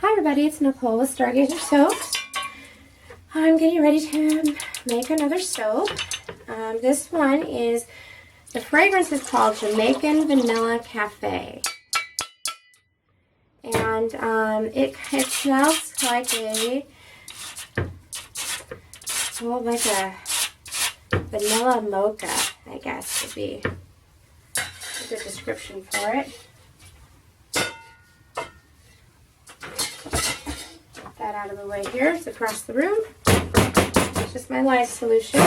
Hi everybody, it's Nicole with Stargazer Soaps. I'm getting ready to make another soap. This one is, the fragrance is called Jamaican Vanilla Cafe. And it smells like a vanilla mocha, I guess would be a good description for it. That out of the way here. It's across the room. It's just my lye solution. So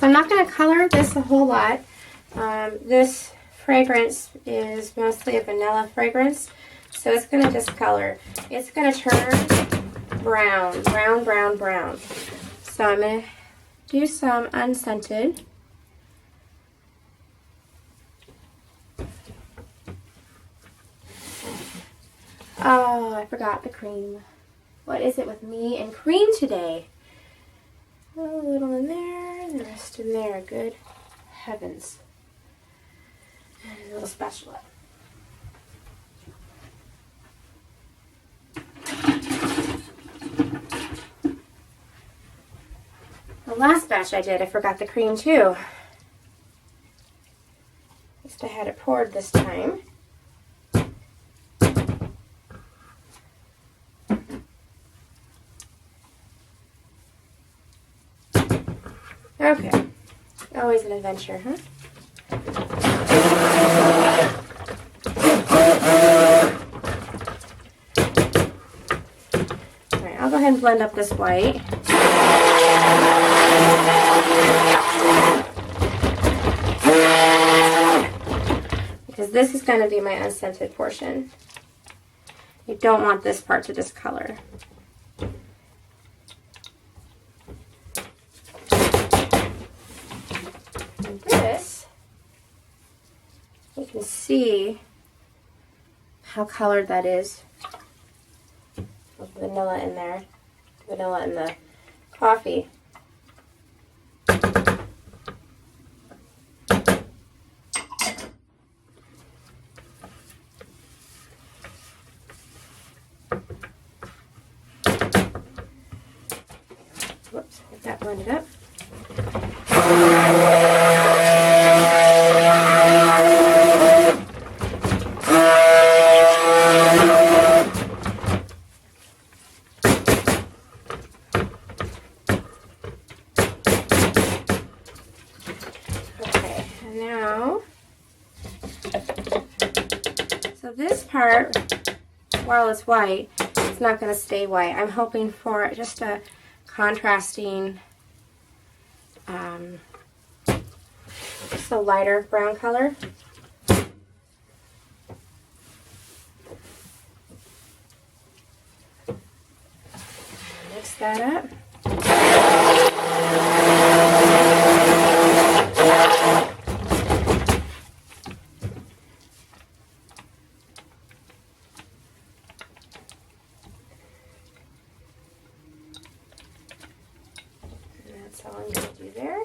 I'm not going to color this a whole lot. This fragrance is mostly a vanilla fragrance, so it's going to discolor. It's going to turn brown. So I'm going to do some unscented. Oh, I forgot the cream. What is it with me and cream today? A little in there, the rest in there. Good heavens. And a little spatula. The last batch I did, I forgot the cream too. At least I had it poured this time. Okay. Always an adventure, huh? Alright, I'll go ahead and blend up this white. Because this is going to be my unscented portion. You don't want this part to discolor. And this, you can see how colored that is. With vanilla in there. Vanilla in the coffee. Whoops, get that blended up. Okay, and now, so this part, while it's white, it's not going to stay white. I'm hoping for just a contrasting, just a lighter brown color. Mix that up. That's all I'm going to do there.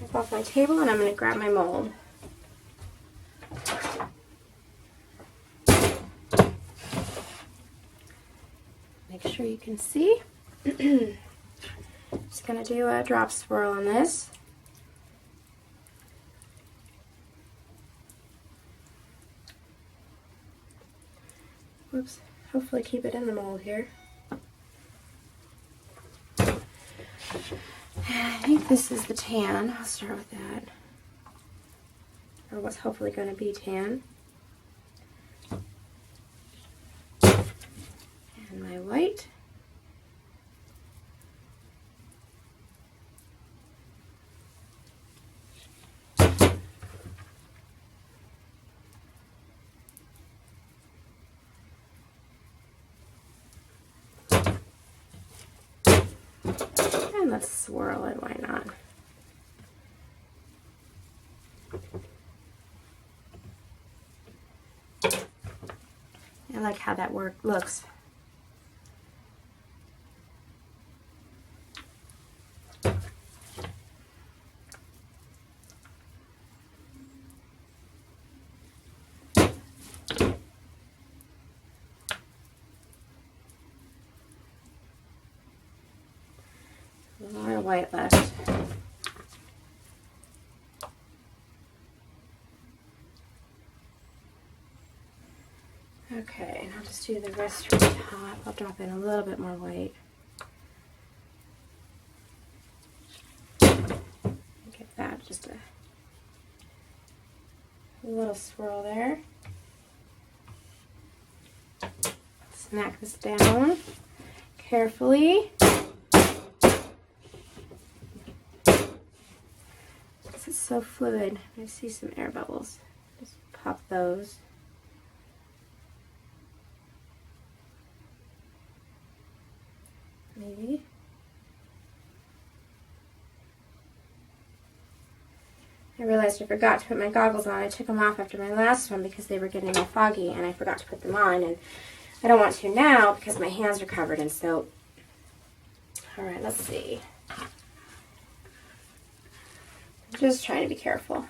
Wipe off my table and I'm going to grab my mold. Make sure you can see. Just going to do a drop swirl on this. Whoops. Hopefully keep it in the mold here. I think this is the tan. I'll start with that. Or what's hopefully going to be tan. And my white. And let's swirl it, why not? I like how that looks. A lot of white left. Okay, and I'll just do the rest from the top. I'll drop in a little bit more white. Get that, just a little swirl there. Smack this down carefully. This is so fluid. I see some air bubbles. Just pop those. Maybe. I realized I forgot to put my goggles on. I took them off after my last one because they were getting all foggy, and I forgot to put them on, and I don't want to now because my hands are covered in soap. All right, let's see. I'm just trying to be careful.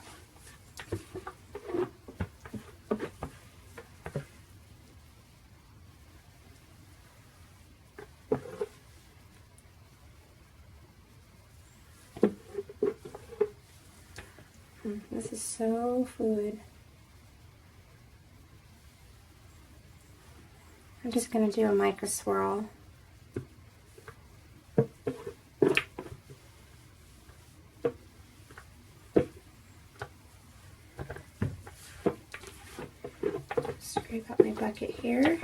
This is so fluid. I'm just going to do a mica swirl. Scrape up my bucket here.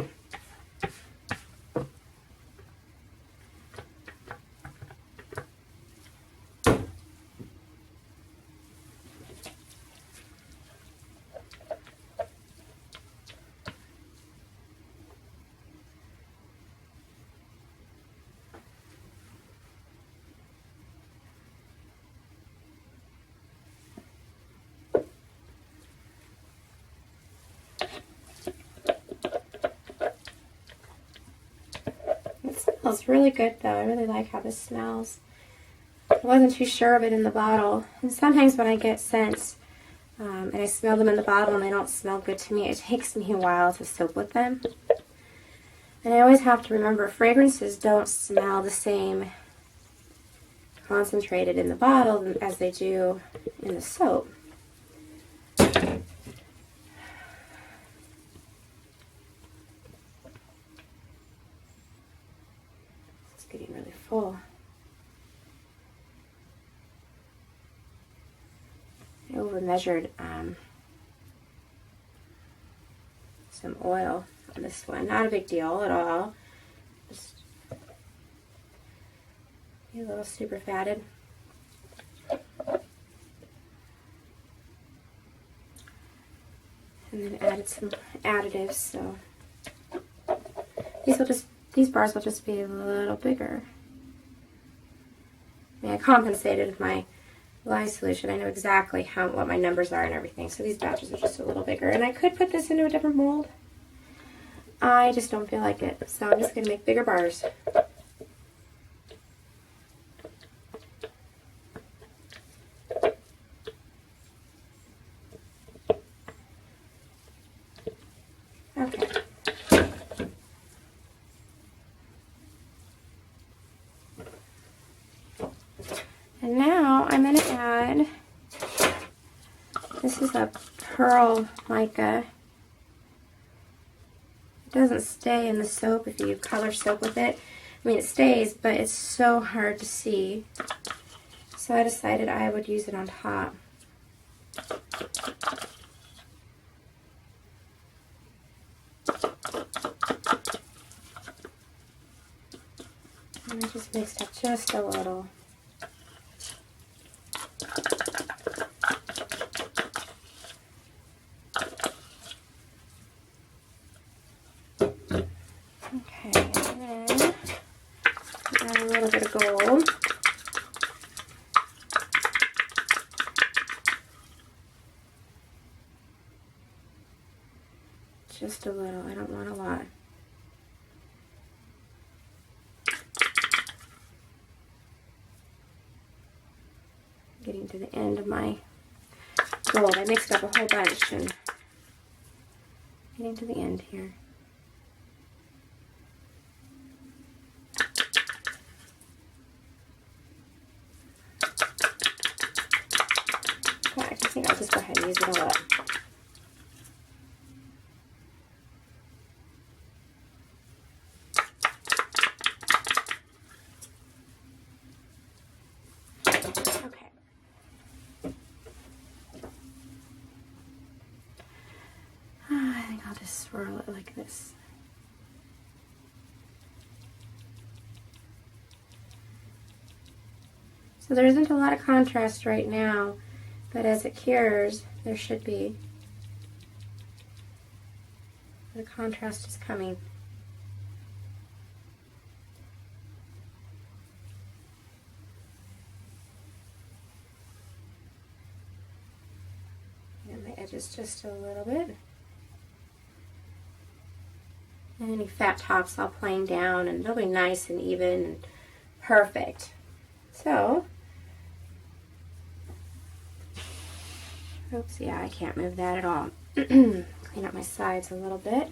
Smells really good though. I really like how this smells. I wasn't too sure of it in the bottle. And sometimes when I get scents and I smell them in the bottle and they don't smell good to me, it takes me a while to soak with them. And I always have to remember fragrances don't smell the same concentrated in the bottle as they do in the soap. Getting really full. I over-measured some oil on this one. Not a big deal at all. Just be a little super fatted. And then added some additives, so these bars will just be a little bigger. I mean, I compensated with my lye solution. I know exactly what my numbers are and everything, so these batches are just a little bigger. And I could put this into a different mold. I just don't feel like it, so I'm just going to make bigger bars. Okay. And now I'm going to add, this is a pearl mica. It doesn't stay in the soap if you color soap with it. I mean, it stays, but it's so hard to see. So I decided I would use it on top. And I just mixed up just a little. Okay, and then add a little bit of gold. just a little. I don't want a lot. Getting to the end of my gold. I mixed up a whole bunch and getting to the end here. Okay, I think I'll just go ahead and use it all up. I'll just swirl it like this. So there isn't a lot of contrast right now, but as it cures, there should be. The contrast is coming. And my edges just a little bit. And any fat tops I'll plane down and they'll be nice and even and perfect. So, oops, yeah, I can't move that at all. Clean up my sides a little bit.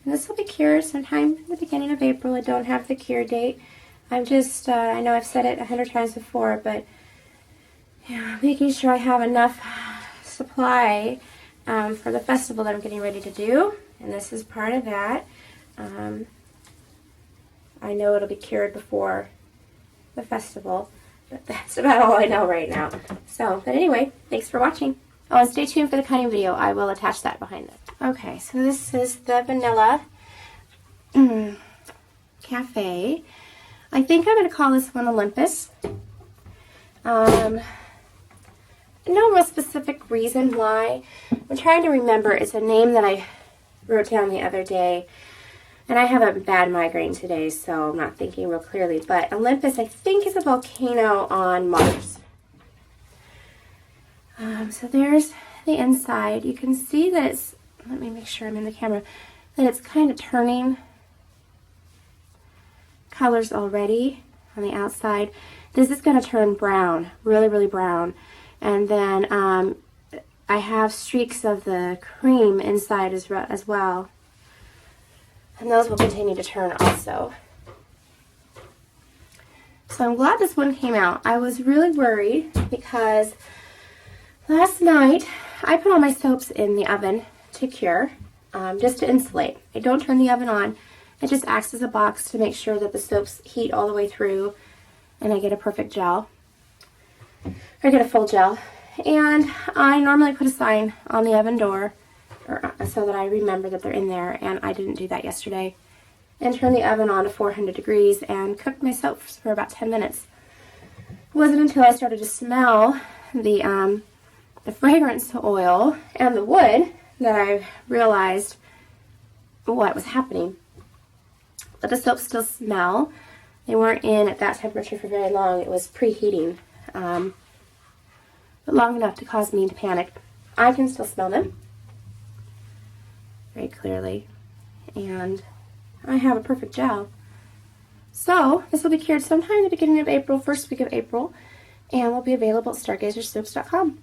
And this will be cured sometime in the beginning of April. I don't have the cure date. I'm just, I know I've said it 100 times before, but yeah, making sure I have enough supply for the festival that I'm getting ready to do. And this is part of that. I know it'll be cured before the festival, but that's about all I know right now. So, but anyway, thanks for watching. Oh, and stay tuned for the cutting video. I will attach that behind it. Okay, so this is the vanilla cafe. I think I'm going to call this one Olympus. No real specific reason why. I'm trying to remember. It's a name that I wrote down the other day. And I have a bad migraine today, so I'm not thinking real clearly. But Olympus, I think, is a volcano on Mars. So there's the inside. You can see that it's, let me make sure I'm in the camera, that it's kind of turning colors already on the outside. This is going to turn brown, really, really brown. And then I have streaks of the cream inside as well. And those will continue to turn also. So I'm glad this one came out. I was really worried because last night I put all my soaps in the oven to cure, just to insulate. I don't turn the oven on. It just acts as a box to make sure that the soaps heat all the way through and I get a perfect gel. Or get a full gel. And I normally put a sign on the oven door so that I remember that they're in there, and I didn't do that yesterday. And turned the oven on to 400 degrees and cooked my soaps for about 10 minutes. It wasn't until I started to smell the fragrance oil and the wood that I realized what was happening. But the soaps still smell. They weren't in at that temperature for very long. It was preheating, but long enough to cause me to panic. I can still smell them very clearly, and I have a perfect gel. So this will be cured sometime in the beginning of April, first week of April, and will be available at stargazersoaps.com.